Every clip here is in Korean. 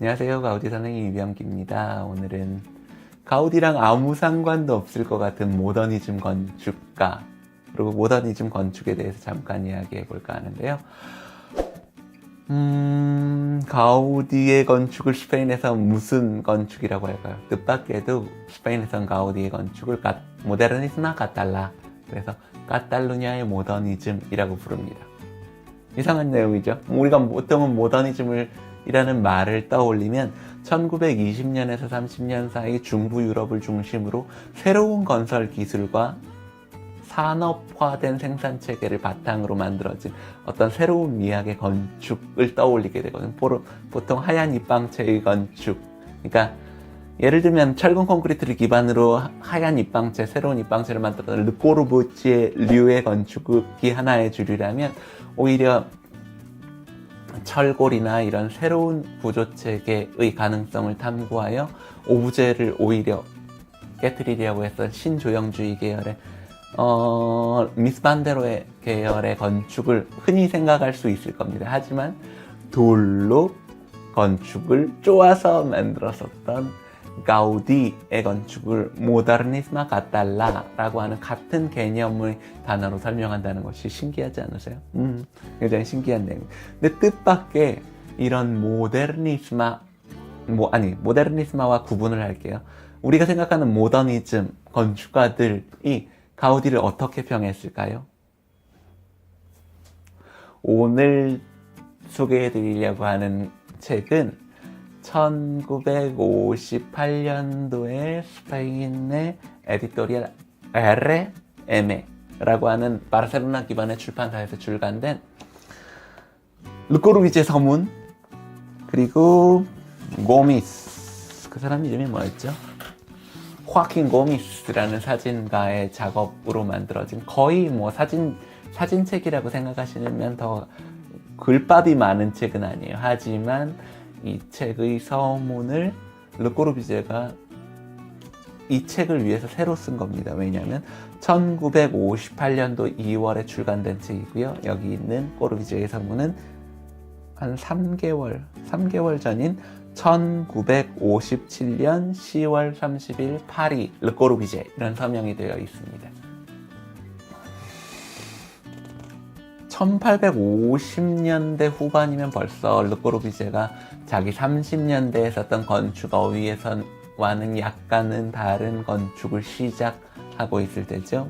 안녕하세요. 가우디 선생님 이병기입니다. 오늘은 가우디랑 아무 상관도 없을 것 같은 모더니즘 건축가 그리고 모더니즘 건축에 대해서 잠깐 이야기해 볼까 하는데요. 가우디의 건축을 스페인에서 무슨 건축이라고 할까요? 뜻밖에도 스페인에선 가우디의 건축을 모데르니스마 카탈라, 그래서 카탈루냐의 모더니즘이라고 부릅니다. 이상한 내용이죠. 우리가 보통은 모더니즘을 이라는 말을 떠올리면 1920년에서 30년 사이 중부 유럽을 중심으로 새로운 건설 기술과 산업화된 생산 체계를 바탕으로 만들어진 어떤 새로운 미학의 건축을 떠올리게 되거든요. 보통 하얀 입방체의 건축. 그러니까 예를 들면 철근 콘크리트를 기반으로 하얀 입방체, 새로운 입방체를 만들었던 르꼬르부치에류의 건축이 하나의 주류라면, 오히려 철골이나 이런 새로운 구조체계의 가능성을 탐구하여 오브제를 오히려 깨트리려고 했던 신조형주의 계열의 미스반데로의 계열의 건축을 흔히 생각할 수 있을 겁니다. 하지만 돌로 건축을 쪼아서 만들었었던 가우디의 건축을 모더니스마 카탈라라고 하는 같은 개념의 단어로 설명한다는 것이 신기하지 않으세요? 굉장히 신기한 내용. 근데 뜻밖의 이런 모더니스마와 구분을 할게요. 우리가 생각하는 모더니즘 건축가들이 가우디를 어떻게 평했을까요? 오늘 소개해 드리려고 하는 책은 1958년도에 스페인의 에디토리얼 RM라고 하는 바르셀로나 기반의 출판사에서 출간된 르꼬르비제 서문, 그리고 고미스, 그 사람 이름이 뭐였죠? 호아킨 고미스라는 사진가의 작업으로 만들어진, 거의 사진책이라고 생각하시면 더 글밥이 많은 책은 아니에요. 하지만 이 책의 서문을 르꼬르비제가 이 책을 위해서 새로 쓴 겁니다. 왜냐하면 1958년도 2월에 출간된 책이고요. 여기 있는 꼬르비제의 서문은 한 3개월 전인 1957년 10월 30일 파리 르꼬르비제, 이런 서명이 되어 있습니다. 1850년대 후반이면 벌써 르꼬르비제가 자기 30년대에 썼던 건축 어휘에서와는 약간은 다른 건축을 시작하고 있을 때죠.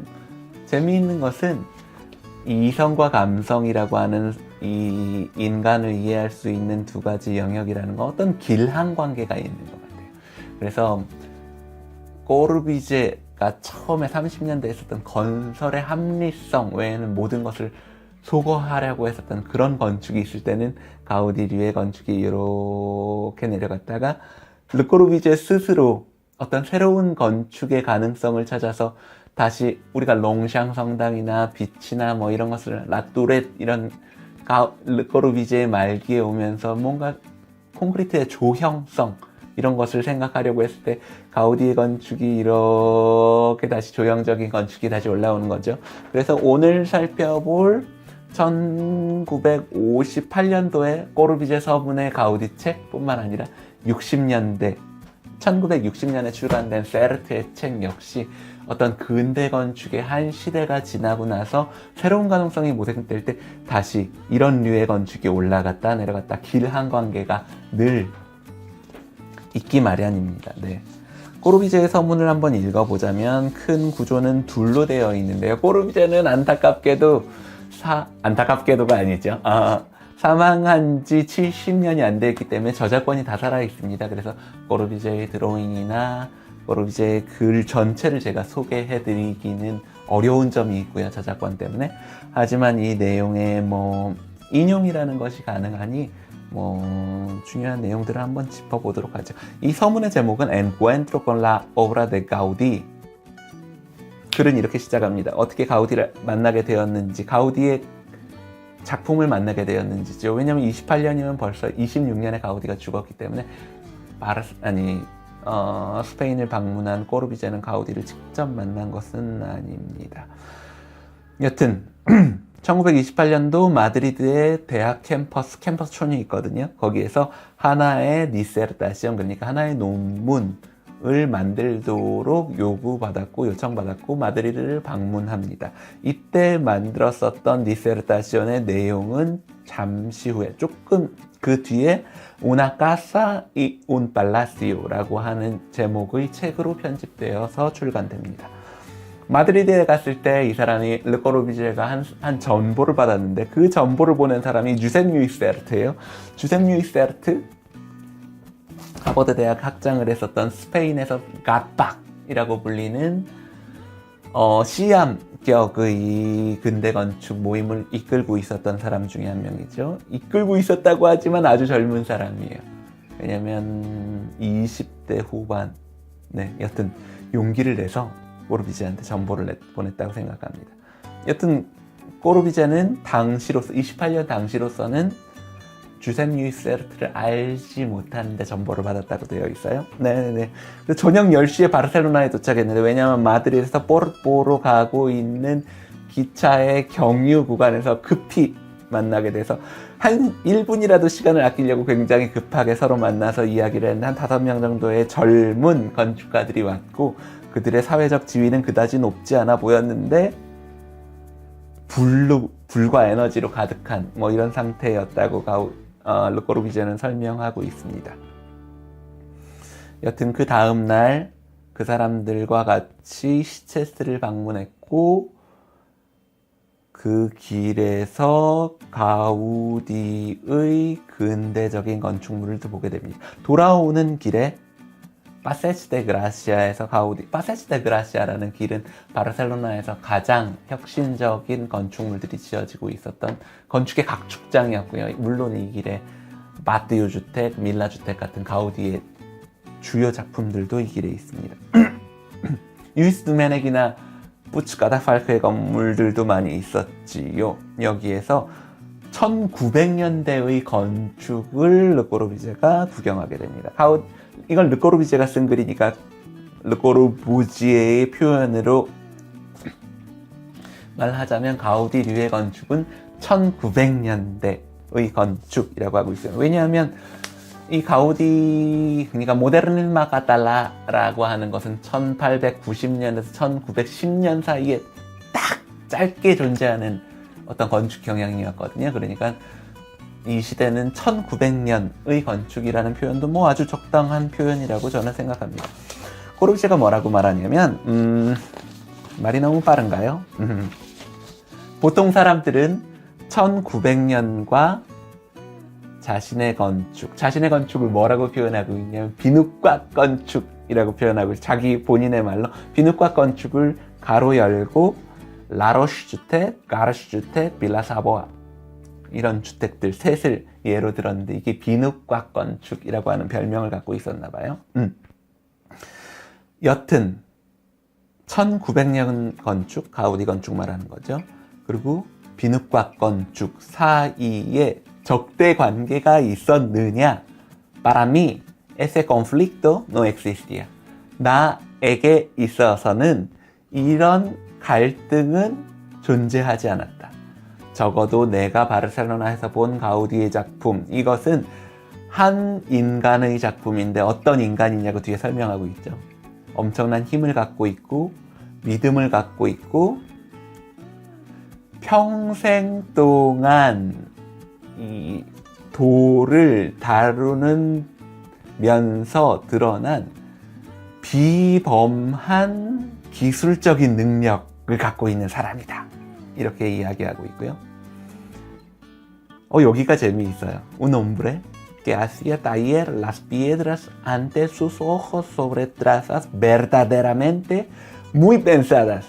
재미있는 것은 이성과 감성이라고 하는 이 인간을 이해할 수 있는 두 가지 영역이라는 건 어떤 길한 관계가 있는 것 같아요. 그래서 꼬르비제가 처음에 30년대에 썼던 건설의 합리성 외에는 모든 것을 소거하려고 했었던 그런 건축이 있을 때는 가우디류의 건축이 이렇게 내려갔다가 르꼬르비제 스스로 어떤 새로운 건축의 가능성을 찾아서 다시 우리가 롱샹 성당이나 빛이나 뭐 이런 것을 라뚜렛 이런 르꼬르비제의 말기에 오면서 뭔가 콘크리트의 조형성 이런 것을 생각하려고 했을 때 가우디의 건축이 이렇게 다시 조형적인 건축이 다시 올라오는 거죠. 그래서 오늘 살펴볼 1958년도에 꼬르비제 서문의 가우디 책뿐만 아니라 1960년에 출간된 세르트의 책 역시 어떤 근대 건축의 한 시대가 지나고 나서 새로운 가능성이 모색될 때 다시 이런 류의 건축이 올라갔다 내려갔다 길한 관계가 늘 있기 마련입니다. 네. 꼬르비제의 서문을 한번 읽어보자면 큰 구조는 둘로 되어 있는데요. 꼬르비제는 안타깝게도가 아니죠. 사망한 지 70년이 안 됐기 때문에 저작권이 다 살아있습니다. 그래서 꼬르비제의 드로잉이나 꼬르비제의 글 전체를 제가 소개해드리기는 어려운 점이 있고요. 저작권 때문에. 하지만 이 내용에 인용이라는 것이 가능하니 중요한 내용들을 한번 짚어보도록 하죠. 이 서문의 제목은 Encuentro con la obra de Gaudí. 글은 이렇게 시작합니다. 어떻게 가우디를 만나게 되었는지, 가우디의 작품을 만나게 되었는지죠. 왜냐하면 28년이면 벌써 26년에 가우디가 죽었기 때문에 스페인을 방문한 꼬르비제는 가우디를 직접 만난 것은 아닙니다. 여튼 1928년도 마드리드의 대학 캠퍼스촌이 있거든요. 거기에서 하나의 디세르타시온, 그러니까 하나의 논문을 만들도록 요청받았고 마드리드를 방문합니다. 이때 만들었었던 디세르타시온의 내용은 잠시 후에 조금 그 뒤에 Una casa y un palacio라고 하는 제목의 책으로 편집되어서 출간됩니다. 마드리드에 갔을 때 이 사람이 르꼬르비제가 한 전보를 받았는데 그 전보를 보낸 사람이 주셉 유이세르트예요. 주셉 유이세르트, 하버드 대학 학장을 했었던 스페인에서 갓박이라고 불리는 시암격의 근대 건축 모임을 이끌고 있었던 사람 중에 한 명이죠. 이끌고 있었다고 하지만 아주 젊은 사람이에요. 왜냐면 20대 후반, 여튼 용기를 내서 꼬르비제한테 전보를 보냈다고 생각합니다. 여튼 꼬르비제는 28년 당시로서는 주셉 유이세르트를 알지 못하는데 전보를 받았다고 되어 있어요. 네네. 저녁 10시에 바르셀로나에 도착했는데, 왜냐하면 마드리드에서 포르투로 가고 있는 기차의 경유 구간에서 급히 만나게 돼서 한 1분이라도 시간을 아끼려고 굉장히 급하게 서로 만나서 이야기를 했는데, 한 5명 정도의 젊은 건축가들이 왔고 그들의 사회적 지위는 그다지 높지 않아 보였는데 불과 에너지로 가득한 이런 상태였다고 르꼬르비제는 설명하고 있습니다. 여튼 그 다음날 그 사람들과 같이 시체스를 방문했고 그 길에서 가우디의 근대적인 건축물을 보게 됩니다. 돌아오는 길에 파세지 데 그라시아에서 파세지 데 그라시아라는 길은 바르셀로나에서 가장 혁신적인 건축물들이 지어지고 있었던 건축의 각축장이었고요. 물론 이 길에 마티오 주택, 밀라 주택 같은 가우디의 주요 작품들도 이 길에 있습니다. 유이스 두메넥이나 부츠 가다팔크의 건물들도 많이 있었지요. 여기에서 1900년대의 건축을 르꼬르비제가 구경하게 됩니다. 이건 르꼬르비제가 쓴 글이니까 르꼬르부지에의 표현으로 말하자면 가우디류의 건축은 1900년대의 건축이라고 하고 있어요. 왜냐하면 이 가우디, 그러니까 모데르니마 카탈라라고 하는 것은 1890년에서 1910년 사이에 딱 짧게 존재하는 어떤 건축 경향이었거든요. 그러니까 이 시대는 1900년의 건축이라는 표현도 아주 적당한 표현이라고 저는 생각합니다. 꼬르비제가 뭐라고 말하냐면 말이 너무 빠른가요? 보통 사람들은 1900년과 자신의 건축을 뭐라고 표현하고 있냐면 비누곽 건축이라고 표현하고, 자기 본인의 말로 비누곽 건축을 가로 열고 라로시 주택, 가르시 주택, 빌라 사보아 이런 주택들 셋을 예로 들었는데, 이게 비누곽 건축이라고 하는 별명을 갖고 있었나 봐요. 여튼 1900년 건축, 가우디 건축 말하는 거죠. 그리고 비누곽 건축 사이에 적대 관계가 있었느냐? Para mí, ese conflicto no existía. 나에게 있어서는 이런 갈등은 존재하지 않았다. 적어도 내가 바르셀로나에서 본 가우디의 작품, 이것은 한 인간의 작품인데 어떤 인간이냐고 뒤에 설명하고 있죠. 엄청난 힘을 갖고 있고 믿음을 갖고 있고 평생 동안 이 돌을 다루면서 드러난 비범한 기술적인 능력을 갖고 있는 사람이다. 이렇게 이야기하고 있고요. 여기가 재미있어요. Un hombre que hacía tallar las piedras ante sus ojos sobre trazas verdaderamente muy pensadas.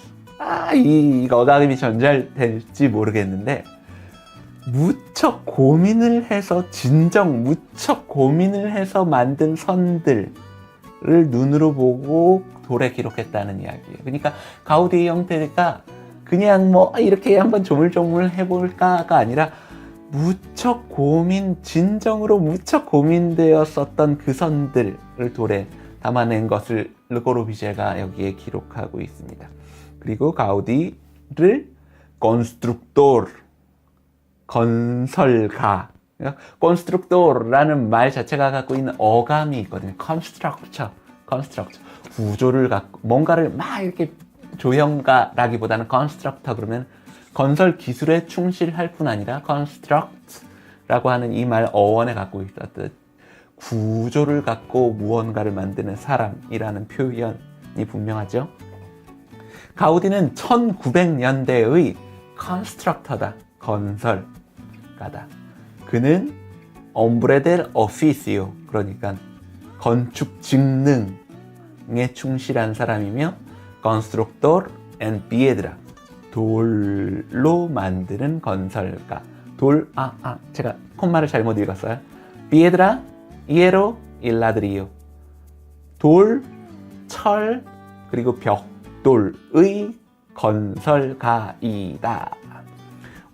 이거 어감이 전달될지 모르겠는데, 무척 고민을 해서 만든 선들을 눈으로 보고 돌에 기록했다는 이야기예요. 그러니까 가우디의 형태가 그냥 이렇게 한번 조물조물 해볼까가 아니라 진정으로 무척 고민되었었던 그 선들을 돌에 담아낸 것을 르꼬르비제가 여기에 기록하고 있습니다. 그리고 가우디를 constructor, 건설가. constructor라는 말 자체가 갖고 있는 어감이 있거든요. constructure. 구조를 갖고 뭔가를 막 이렇게 조형가라기보다는 constructor 그러면 건설 기술에 충실할 뿐 아니라 construct라고 하는 이 말 어원에 갖고 있었던 구조를 갖고 무언가를 만드는 사람이라는 표현이 분명하죠. 가우디는 1900년대의 constructor다. 건설가다. 그는 hombre del oficio, 그러니까 건축 직능에 충실한 사람이며 constructor en piedra, 돌로 만드는 건설가. 제가 콤마를 잘못 읽었어요. piedra, hierro y ladrillo. 돌, 철, 그리고 벽돌의 건설가이다.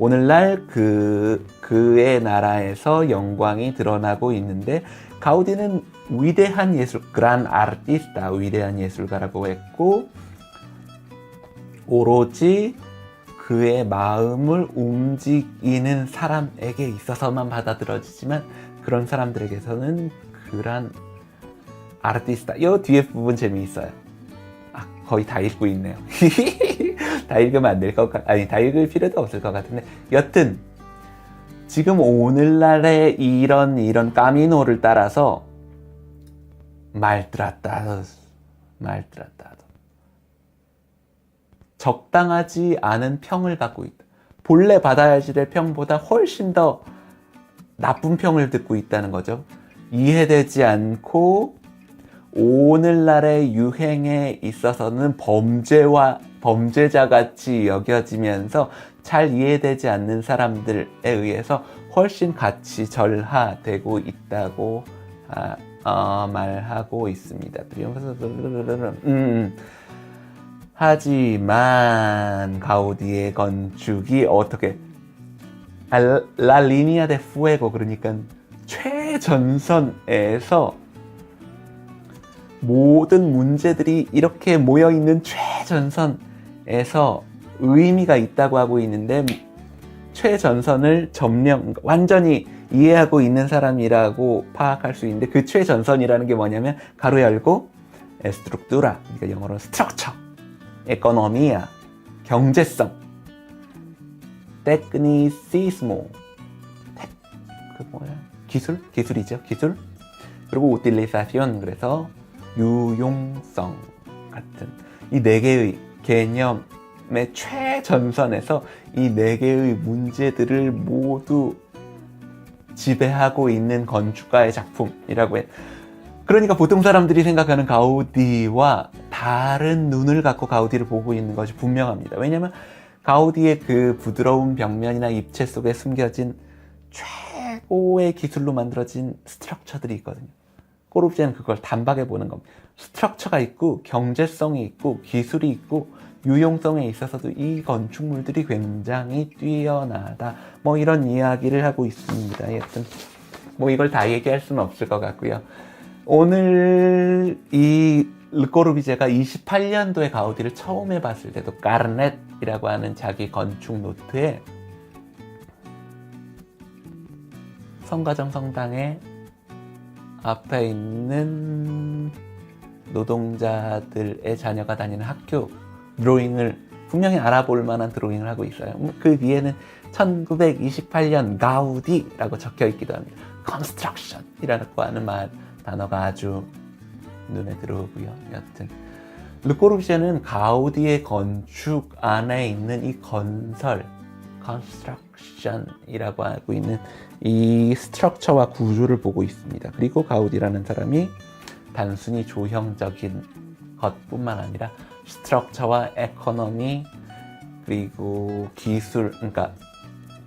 오늘날 그의 나라에서 영광이 드러나고 있는데 가우디는 위대한 예술, gran artista, 위대한 예술가라고 했고 오로지 그의 마음을 움직이는 사람에게 있어서만 받아들여지지만 그런 사람들에게서는 gran artista. 이 뒤에 부분 재미있어요. 거의 다 읽고 있네요. 다 읽으면 안 될 것 다 읽을 필요도 없을 것 같은데 여튼 지금 오늘날의 이런 까미노를 따라서 말트라타도 적당하지 않은 평을 받고 있다. 본래 받아야지 될 평보다 훨씬 더 나쁜 평을 듣고 있다는 거죠. 이해되지 않고 오늘날의 유행에 있어서는 범죄자같이 여겨지면서 잘 이해되지 않는 사람들에 의해서 훨씬 같이 절하되고 있다고 말하고 있습니다. 하지만 가우디의 건축이 어떻게 La línea de fuego, 그러니까 최전선에서 모든 문제들이 이렇게 모여있는 최전선에서 의미가 있다고 하고 있는데 최전선을 완전히 이해하고 있는 사람이라고 파악할 수 있는데 그 최전선이라는 게 뭐냐면 가로 열고 estructura, 그러니까 영어로 structure, economía, 경제성, tecnicismo, 기술이죠. 기술. 그리고 utilización, 그래서 유용성 같은 이 네 개의 개념의 최전선에서 이 네 개의 문제들을 모두 지배하고 있는 건축가의 작품이라고 해. 그러니까 보통 사람들이 생각하는 가우디와 다른 눈을 갖고 가우디를 보고 있는 것이 분명합니다. 왜냐하면 가우디의 그 부드러운 벽면이나 입체 속에 숨겨진 최고의 기술로 만들어진 스트럭처들이 있거든요. 꼬르비제는 그걸 단박에 보는 겁니다. 스트럭처가 있고 경제성이 있고 기술이 있고 유용성에 있어서도 이 건축물들이 굉장히 뛰어나다. 이런 이야기를 하고 있습니다. 여튼 이걸 다 얘기할 수는 없을 것 같고요. 오늘 이 르꼬르비제가 28년도에 가우디를 처음 해봤을 때도 까르넷이라고 하는 자기 건축 노트에 성가정 성당에 앞에 있는 노동자들의 자녀가 다니는 학교 드로잉을 분명히 알아볼 만한 드로잉을 하고 있어요. 그 위에는 1928년 가우디라고 적혀 있기도 합니다. construction이라고 하는 단어가 아주 눈에 들어오고요. 여튼 르꼬르비제는 가우디의 건축 안에 있는 이 건설, construction이라고 하고 있는 이 스트럭처와 구조를 보고 있습니다. 그리고 가우디라는 사람이 단순히 조형적인 것뿐만 아니라 스트럭처와 에코노미 그리고 기술, 그러니까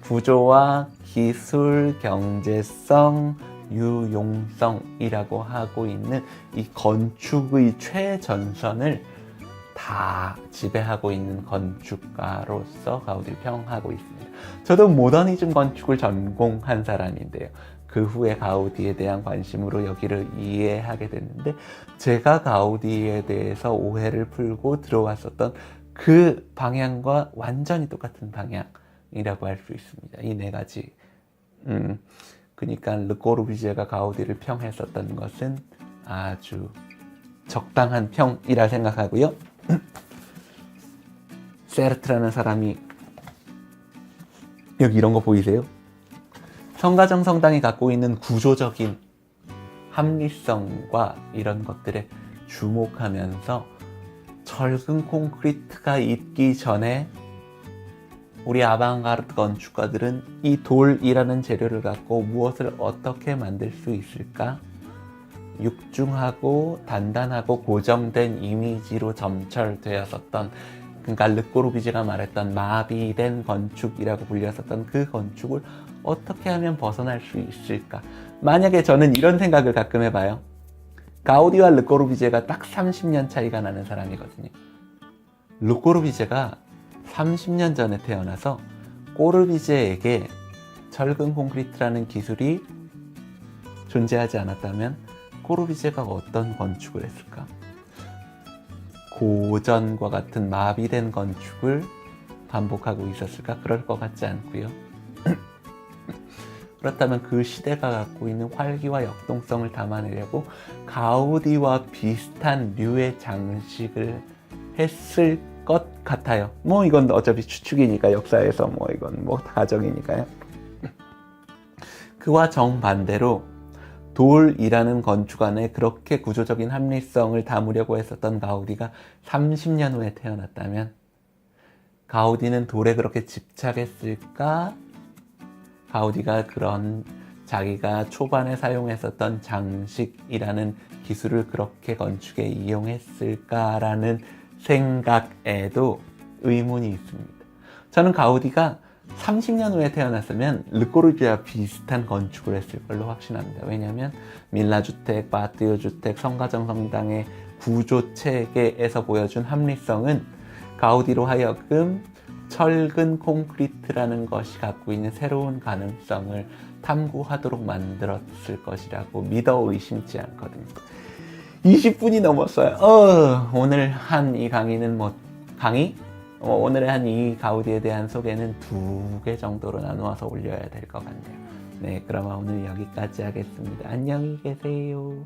구조와 기술, 경제성, 유용성이라고 하고 있는 이 건축의 최전선을 다 지배하고 있는 건축가로서 가우디를 평하고 있습니다. 저도 모더니즘 건축을 전공한 사람인데요. 그 후에 가우디에 대한 관심으로 여기를 이해하게 됐는데 제가 가우디에 대해서 오해를 풀고 들어왔었던 그 방향과 완전히 똑같은 방향을 평이라고 할 수 있습니다. 이 네 가지. 그러니까 르꼬르비제가 가우디를 평했었던 것은 아주 적당한 평이라 생각하고요. 세르트라는 사람이 여기 이런 거 보이세요? 성가정 성당이 갖고 있는 구조적인 합리성과 이런 것들에 주목하면서 철근 콘크리트가 있기 전에 우리 아방가르드 건축가들은 이 돌이라는 재료를 갖고 무엇을 어떻게 만들 수 있을까? 육중하고 단단하고 고정된 이미지로 점철되었었던, 그러니까 르꼬르비제가 말했던 마비된 건축이라고 불렸었던 그 건축을 어떻게 하면 벗어날 수 있을까? 만약에 저는 이런 생각을 가끔 해봐요. 가우디와 르꼬르비제가 딱 30년 차이가 나는 사람이거든요. 르꼬르비제가 30년 전에 태어나서 꼬르비제에게 철근 콘크리트라는 기술이 존재하지 않았다면 꼬르비제가 어떤 건축을 했을까? 고전과 같은 마비된 건축을 반복하고 있었을까? 그럴 것 같지 않고요. 그렇다면 그 시대가 갖고 있는 활기와 역동성을 담아내려고 가우디와 비슷한 류의 장식을 했을 것 같아요. 뭐 이건 어차피 추측이니까, 역사에서 뭐 이건 뭐 가정이니까요. 그와 정반대로 돌이라는 건축 안에 그렇게 구조적인 합리성을 담으려고 했었던 가우디가 30년 후에 태어났다면 가우디는 돌에 그렇게 집착했을까? 가우디가 그런 자기가 초반에 사용했었던 장식이라는 기술을 그렇게 건축에 이용했을까라는 생각에도 의문이 있습니다. 저는 가우디가 30년 후에 태어났으면 르꼬르비제와 비슷한 건축을 했을 걸로 확신합니다. 왜냐하면 밀라주택, 바티오 주택, 성가정 성당의 구조 체계에서 보여준 합리성은 가우디로 하여금 철근 콘크리트라는 것이 갖고 있는 새로운 가능성을 탐구하도록 만들었을 것이라고 믿어 의심치 않거든요. 20분이 넘었어요. 오늘 한 이 강의는 오늘의 한 이 가우디에 대한 소개는 2개 정도로 나누어서 올려야 될 것 같네요. 네, 그러면 오늘 여기까지 하겠습니다. 안녕히 계세요.